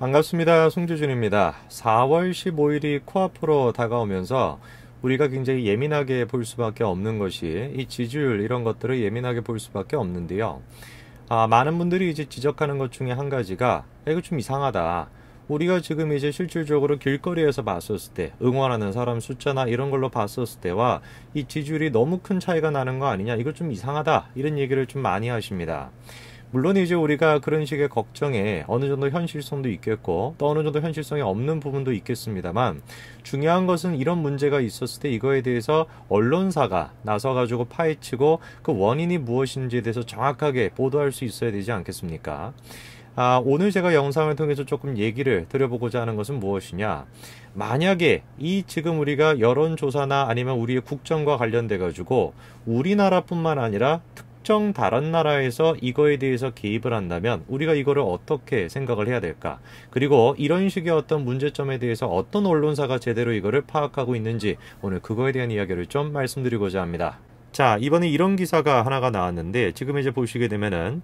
반갑습니다. 송주준입니다. 4월 15일이 코앞으로 다가오면서 우리가 굉장히 예민하게 볼 수밖에 없는 것이 이 지지율 이런 것들을 예민하게 볼 수밖에 없는데요. 많은 분들이 이제 지적하는 것 중에 한 가지가 이거 좀 이상하다. 우리가 지금 이제 실질적으로 길거리에서 봤었을 때 응원하는 사람 숫자나 이런 걸로 봤었을 때와 이 지지율이 너무 큰 차이가 나는 거 아니냐, 이거 좀 이상하다, 이런 얘기를 좀 많이 하십니다. 물론 이제 우리가 그런 식의 걱정에 어느 정도 현실성도 있겠고 또 어느 정도 현실성이 없는 부분도 있겠습니다만, 중요한 것은 이런 문제가 있었을 때 이거에 대해서 언론사가 나서가지고 파헤치고 그 원인이 무엇인지에 대해서 정확하게 보도할 수 있어야 되지 않겠습니까? 오늘 제가 영상을 통해서 조금 얘기를 드려보고자 하는 것은 무엇이냐, 만약에 이 지금 우리가 여론조사나 아니면 우리의 국정과 관련돼 가지고 우리나라뿐만 아니라 특정 다른 나라에서 이거에 대해서 개입을 한다면 우리가 이거를 어떻게 생각을 해야 될까? 그리고 이런 식의 어떤 문제점에 대해서 어떤 언론사가 제대로 이거를 파악하고 있는지, 오늘 그거에 대한 이야기를 좀 말씀드리고자 합니다. 자, 이번에 이런 기사가 하나가 나왔는데, 지금 이제 보시게 되면은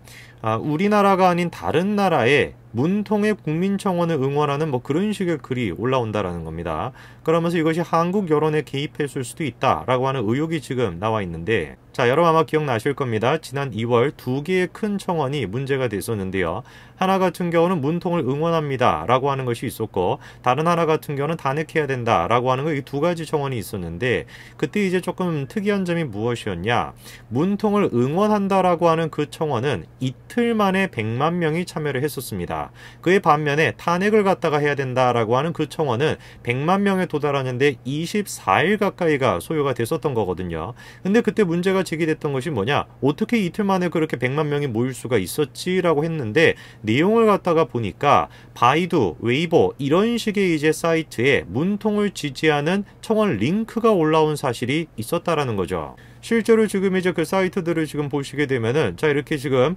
우리나라가 아닌 다른 나라의 문통의 국민청원을 응원하는 뭐 그런 식의 글이 올라온다라는 겁니다. 그러면서 이것이 한국 여론에 개입했을 수도 있다라고 하는 의혹이 지금 나와 있는데, 자, 여러분 아마 기억나실 겁니다. 지난 2월 두 개의 큰 청원이 문제가 됐었는데요. 하나 같은 경우는 문통을 응원합니다 라고 하는 것이 있었고, 다른 하나 같은 경우는 탄핵해야 된다 라고 하는 거, 이 두 가지 청원이 있었는데, 그때 이제 조금 특이한 점이 무엇이었냐, 문통을 응원한다라고 하는 그 청원은 이틀 만에 100만 명이 참여를 했었습니다. 그의 반면에 탄핵을 갖다가 해야 된다라고 하는 그 청원은 100만 명에 도달하는데 24일 가까이가 소요가 됐었던 거거든요. 근데 그때 문제가 제기됐던 것이 뭐냐, 어떻게 이틀 만에 그렇게 100만 명이 모일 수가 있었지라고 했는데, 내용을 갖다가 보니까 바이두, 웨이보 이런 식의 이제 사이트에 문통을 지지하는 청원 링크가 올라온 사실이 있었다라는 거죠. 실제로 지금 이제 그 사이트들을 지금 보시게 되면은, 자, 이렇게 지금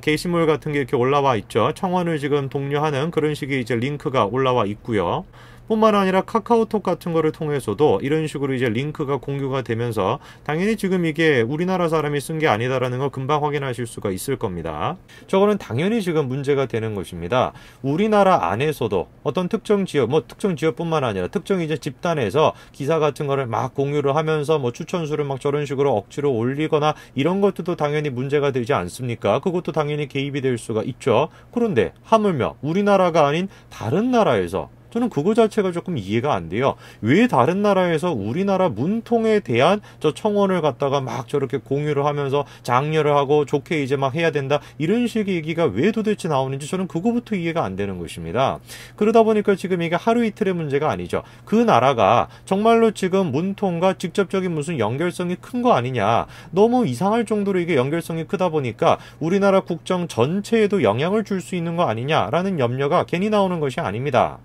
게시물 같은 게 이렇게 올라와 있죠. 청원을 지금 독려하는 그런 식의 이제 링크가 올라와 있고요. 뿐만 아니라 카카오톡 같은 거를 통해서도 이런 식으로 이제 링크가 공유가 되면서, 당연히 지금 이게 우리나라 사람이 쓴 게 아니다라는 거 금방 확인하실 수가 있을 겁니다. 저거는 당연히 지금 문제가 되는 것입니다. 우리나라 안에서도 어떤 특정 지역, 뭐 특정 지역뿐만 아니라 특정 이제 집단에서 기사 같은 거를 막 공유를 하면서 뭐 추천수를 막 저런 식으로 억지로 올리거나 이런 것들도 당연히 문제가 되지 않습니까? 그것도 당연히 개입이 될 수가 있죠. 그런데 하물며 우리나라가 아닌 다른 나라에서, 저는 그거 자체가 조금 이해가 안 돼요. 왜 다른 나라에서 우리나라 문통에 대한 저 청원을 갖다가 막 저렇게 공유를 하면서 장려를 하고 좋게 이제 막 해야 된다, 이런 식의 얘기가 왜 도대체 나오는지 저는 그거부터 이해가 안 되는 것입니다. 그러다 보니까 지금 이게 하루 이틀의 문제가 아니죠. 그 나라가 정말로 지금 문통과 직접적인 무슨 연결성이 큰 거 아니냐, 너무 이상할 정도로 이게 연결성이 크다 보니까 우리나라 국정 전체에도 영향을 줄 수 있는 거 아니냐라는 염려가 괜히 나오는 것이 아닙니다.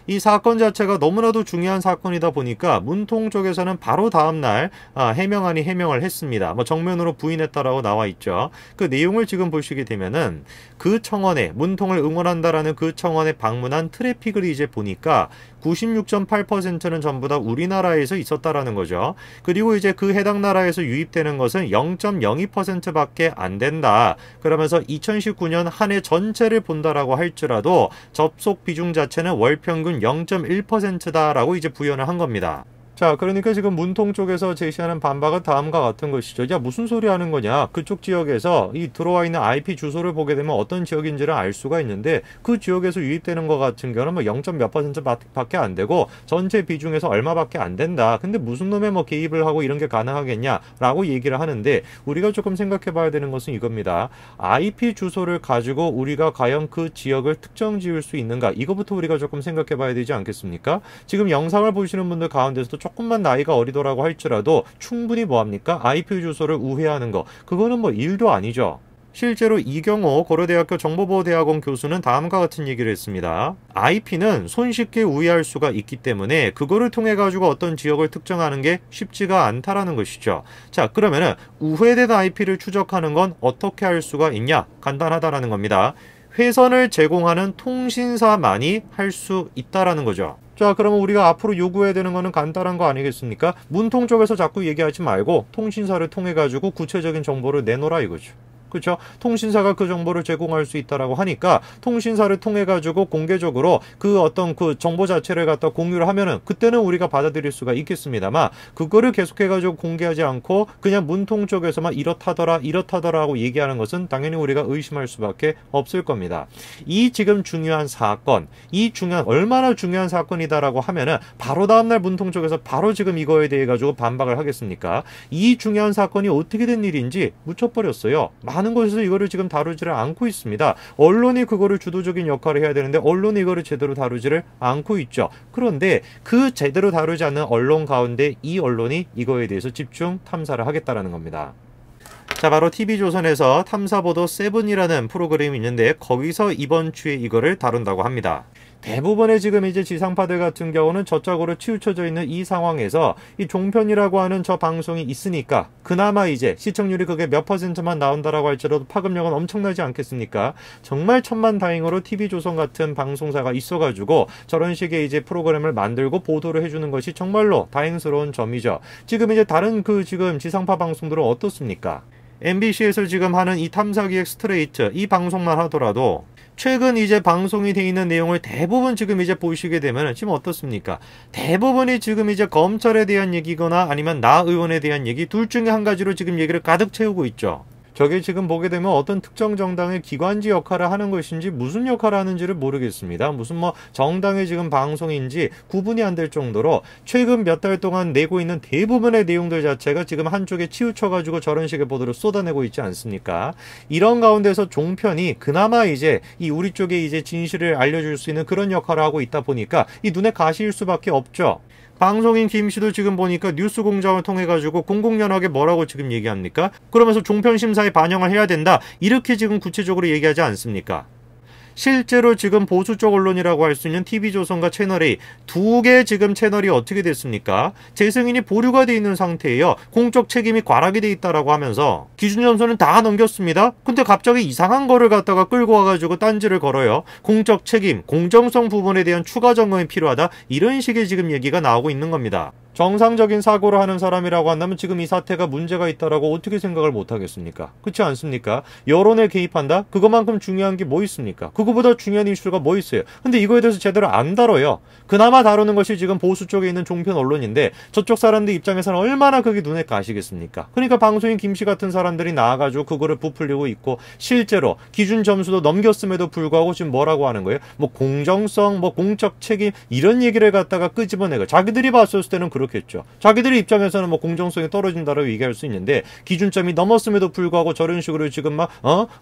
이 사건 자체가 너무나도 중요한 사건이다 보니까 문통 쪽에서는 바로 다음날 해명 아닌 해명을 했습니다. 뭐 정면으로 부인했다라고 나와 있죠. 그 내용을 지금 보시게 되면은, 그 청원에, 문통을 응원한다라는 그 청원에 방문한 트래픽을 이제 보니까 96.8%는 전부 다 우리나라에서 있었다라는 거죠. 그리고 이제 그 해당 나라에서 유입되는 것은 0.02%밖에 안 된다. 그러면서 2019년 한 해 전체를 본다라고 할지라도 접속 비중 자체는 월 평균 0.1%다라고 이제 부연을 한 겁니다. 자, 그러니까 지금 문통 쪽에서 제시하는 반박은 다음과 같은 것이죠. 야, 무슨 소리 하는 거냐. 그쪽 지역에서 이 들어와 있는 IP 주소를 보게 되면 어떤 지역인지를 알 수가 있는데, 그 지역에서 유입되는 것 같은 경우는 뭐 0. 몇 % 밖에 안 되고 전체 비중에서 얼마밖에 안 된다. 근데 무슨 놈의 뭐 개입을 하고 이런 게 가능하겠냐라고 얘기를 하는데, 우리가 조금 생각해 봐야 되는 것은 이겁니다. IP 주소를 가지고 우리가 과연 그 지역을 특정 지을 수 있는가, 이거부터 우리가 조금 생각해 봐야 되지 않겠습니까? 지금 영상을 보시는 분들 가운데서도 조금만 나이가 어리더라고 할지라도 충분히 뭐합니까? IP 주소를 우회하는 거, 그거는 뭐 일도 아니죠. 실제로 이경호 고려대학교 정보보호대학원 교수는 다음과 같은 얘기를 했습니다. IP는 손쉽게 우회할 수가 있기 때문에 그거를 통해 가지고 어떤 지역을 특정하는 게 쉽지가 않다라는 것이죠. 자, 그러면은 우회된 IP를 추적하는 건 어떻게 할 수가 있냐? 간단하다라는 겁니다. 회선을 제공하는 통신사만이 할 수 있다라는 거죠. 자, 그러면 우리가 앞으로 요구해야 되는 거는 간단한 거 아니겠습니까? 문통 쪽에서 자꾸 얘기하지 말고 통신사를 통해 가지고 구체적인 정보를 내놓으라 이거죠. 그렇죠? 통신사가 그 정보를 제공할 수 있다라고 하니까 통신사를 통해 가지고 공개적으로 그 어떤 그 정보 자체를 갖다 공유를 하면은 그때는 우리가 받아들일 수가 있겠습니다만 그거를 계속해 가지고 공개하지 않고 그냥 문통 쪽에서만 이렇다더라 하고 얘기하는 것은 당연히 우리가 의심할 수밖에 없을 겁니다. 이 지금 중요한 사건, 얼마나 중요한 사건이다라고 하면은 바로 다음날 문통 쪽에서 바로 지금 이거에 대해 가지고 반박을 하겠습니까? 이 중요한 사건이 어떻게 된 일인지 묻혀버렸어요. 많은 곳에서 이거를 지금 다루지를 않고 있습니다. 언론이 그거를 주도적인 역할을 해야 되는데 언론이 이거를 제대로 다루지를 않고 있죠. 그런데 그 제대로 다루지 않는 언론 가운데 이 언론이 이거에 대해서 집중 탐사를 하겠다라는 겁니다. 자, 바로 TV조선에서 탐사보도 7이라는 프로그램이 있는데 거기서 이번 주에 이거를 다룬다고 합니다. 대부분의 지금 이제 지상파들 같은 경우는 저쪽으로 치우쳐져 있는 이 상황에서 이 종편이라고 하는 저 방송이 있으니까 그나마 이제 시청률이 그게 몇 %만 나온다라고 할지라도 파급력은 엄청나지 않겠습니까? 정말 천만다행으로 TV조선 같은 방송사가 있어가지고 저런 식의 이제 프로그램을 만들고 보도를 해주는 것이 정말로 다행스러운 점이죠. 지금 이제 다른 그 지금 지상파 방송들은 어떻습니까? MBC에서 지금 하는 이 탐사기획 스트레이트 이 방송만 하더라도 최근 이제 방송이 되어 있는 내용을 대부분 지금 이제 보시게 되면 지금 어떻습니까? 대부분이 지금 이제 검찰에 대한 얘기거나 아니면 나 의원에 대한 얘기 둘 중에 한 가지로 지금 얘기를 가득 채우고 있죠. 저게 지금 보게 되면 어떤 특정 정당의 기관지 역할을 하는 것인지 무슨 역할을 하는지를 모르겠습니다. 무슨 뭐 정당의 지금 방송인지 구분이 안 될 정도로 최근 몇 달 동안 내고 있는 대부분의 내용들 자체가 지금 한쪽에 치우쳐가지고 저런 식의 보도를 쏟아내고 있지 않습니까? 이런 가운데서 종편이 그나마 이제 이 우리 쪽에 이제 진실을 알려줄 수 있는 그런 역할을 하고 있다 보니까 이 눈에 가시일 수밖에 없죠. 방송인 김 씨도 지금 보니까 뉴스공장을 통해 가지고 공공연하게 뭐라고 지금 얘기합니까? 그러면서 종편 심사에 반영을 해야 된다. 이렇게 지금 구체적으로 얘기하지 않습니까? 실제로 지금 보수 쪽 언론이라고 할 수 있는 TV조선과 채널A 두 개 지금 채널이 어떻게 됐습니까? 재승인이 보류가 돼 있는 상태예요. 공적 책임이 과락이 돼 있다라고 하면서 기준 점수는 다 넘겼습니다. 근데 갑자기 이상한 거를 갖다가 끌고 와가지고 딴지를 걸어요. 공적 책임, 공정성 부분에 대한 추가 점검이 필요하다. 이런 식의 지금 얘기가 나오고 있는 겁니다. 정상적인 사고를 하는 사람이라고 한다면 지금 이 사태가 문제가 있다라고 어떻게 생각을 못 하겠습니까? 그렇지 않습니까? 여론에 개입한다? 그것만큼 중요한 게 뭐 있습니까? 그거보다 중요한 이슈가 뭐 있어요? 근데 이거에 대해서 제대로 안 다뤄요. 그나마 다루는 것이 지금 보수 쪽에 있는 종편 언론인데 저쪽 사람들 입장에서는 얼마나 그게 눈에 가시겠습니까? 그러니까 방송인 김씨 같은 사람들이 나와가지고 그거를 부풀리고 있고 실제로 기준 점수도 넘겼음에도 불구하고 지금 뭐라고 하는 거예요? 뭐 공정성, 뭐 공적 책임 이런 얘기를 갖다가 끄집어내고 자기들이 봤을 때는 그렇겠죠. 자기들의 입장에서는 뭐 공정성이 떨어진다라고 얘기할 수 있는데 기준점이 넘었음에도 불구하고 저런 식으로 지금 막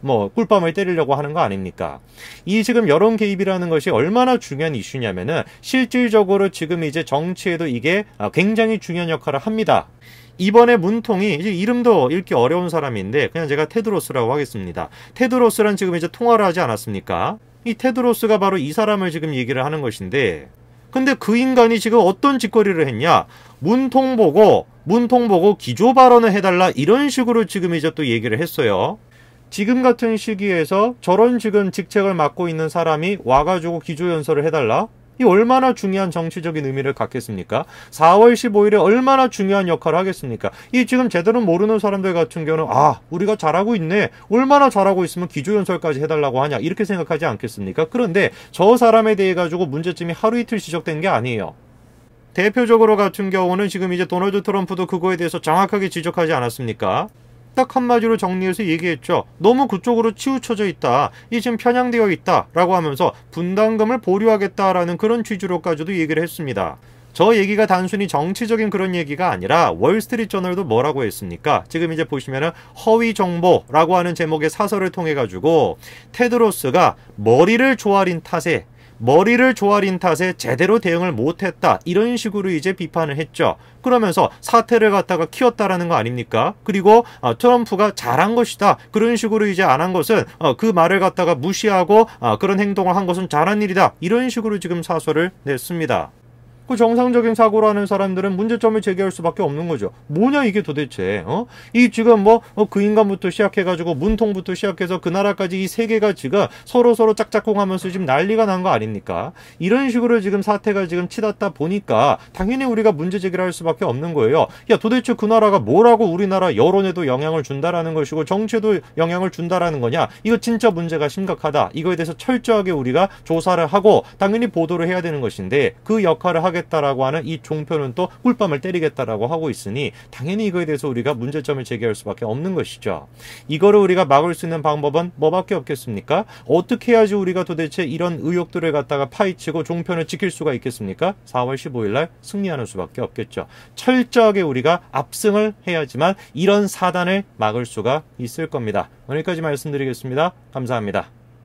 뭐 꿀밤을 때리려고 하는 거 아닙니까? 이 지금 여론 개입이라는 것이 얼마나 중요한 이슈냐면은 실질적으로 지금 이제 정치에도 이게 굉장히 중요한 역할을 합니다. 이번에 문통이 이제 이름도 읽기 어려운 사람인데 그냥 제가 테드로스라고 하겠습니다. 테드로스란 지금 이제 통화를 하지 않았습니까? 이 테드로스가 바로 이 사람을 지금 얘기를 하는 것인데 근데 그 인간이 지금 어떤 짓거리를 했냐? 문통 보고 기조 발언을 해달라 이런 식으로 지금 이제 또 얘기를 했어요. 지금 같은 시기에서 저런 지금 직책을 맡고 있는 사람이 와가지고 기조연설을 해달라? 이 얼마나 중요한 정치적인 의미를 갖겠습니까? 4월 15일에 얼마나 중요한 역할을 하겠습니까? 이 지금 제대로 모르는 사람들 같은 경우는 우리가 잘하고 있네. 얼마나 잘하고 있으면 기조연설까지 해달라고 하냐 이렇게 생각하지 않겠습니까? 그런데 저 사람에 대해 가지고 문제점이 하루 이틀 지적된 게 아니에요. 대표적으로 같은 경우는 지금 이제 도널드 트럼프도 그거에 대해서 정확하게 지적하지 않았습니까? 딱 한마디로 정리해서 얘기했죠. 너무 그쪽으로 치우쳐져 있다. 이 지금 편향되어 있다. 라고 하면서 분담금을 보류하겠다라는 그런 취지로까지도 얘기를 했습니다. 저 얘기가 단순히 정치적인 그런 얘기가 아니라 월스트리트저널도 뭐라고 했습니까? 지금 이제 보시면은 허위 정보라고 하는 제목의 사설을 통해 가지고 테드로스가 머리를 조아린 탓에 제대로 대응을 못했다. 이런 식으로 이제 비판을 했죠. 그러면서 사태를 갖다가 키웠다라는 거 아닙니까? 그리고 트럼프가 잘한 것이다. 그런 식으로 이제 안 한 것은 그 말을 갖다가 무시하고 그런 행동을 한 것은 잘한 일이다. 이런 식으로 지금 사설을 냈습니다. 그 정상적인 사고를 하는 사람들은 문제점을 제기할 수밖에 없는 거죠. 뭐냐 이게 도대체 이 지금 그 인간부터 시작해가지고 문통부터 시작해서 그 나라까지 이 세계가 지금 서로 짝짝꿍하면서 지금 난리가 난 거 아닙니까? 이런 식으로 지금 사태가 지금 치닫다 보니까 당연히 우리가 문제 제기를 할 수밖에 없는 거예요. 야 도대체 그 나라가 뭐라고 우리나라 여론에도 영향을 준다라는 것이고 정치에도 영향을 준다라는 거냐? 이거 진짜 문제가 심각하다. 이거에 대해서 철저하게 우리가 조사를 하고 당연히 보도를 해야 되는 것인데 그 역할을 하겠다라고 하는 이 종표는 또 꿀밤을 때리겠다라고 하고 있으니 당연히 이거에 대해서 우리가 문제점을 제기할 수밖에 없는 것이죠. 이거를 우리가 막을 수 있는 방법은 뭐밖에 없겠습니까? 어떻게 해야지 우리가 도대체 이런 의혹들을 갖다가 파헤치고 종편을 지킬 수가 있겠습니까? 4월 15일 날 승리하는 수밖에 없겠죠. 철저하게 우리가 압승을 해야지만 이런 사단을 막을 수가 있을 겁니다. 오늘까지 말씀드리겠습니다. 감사합니다.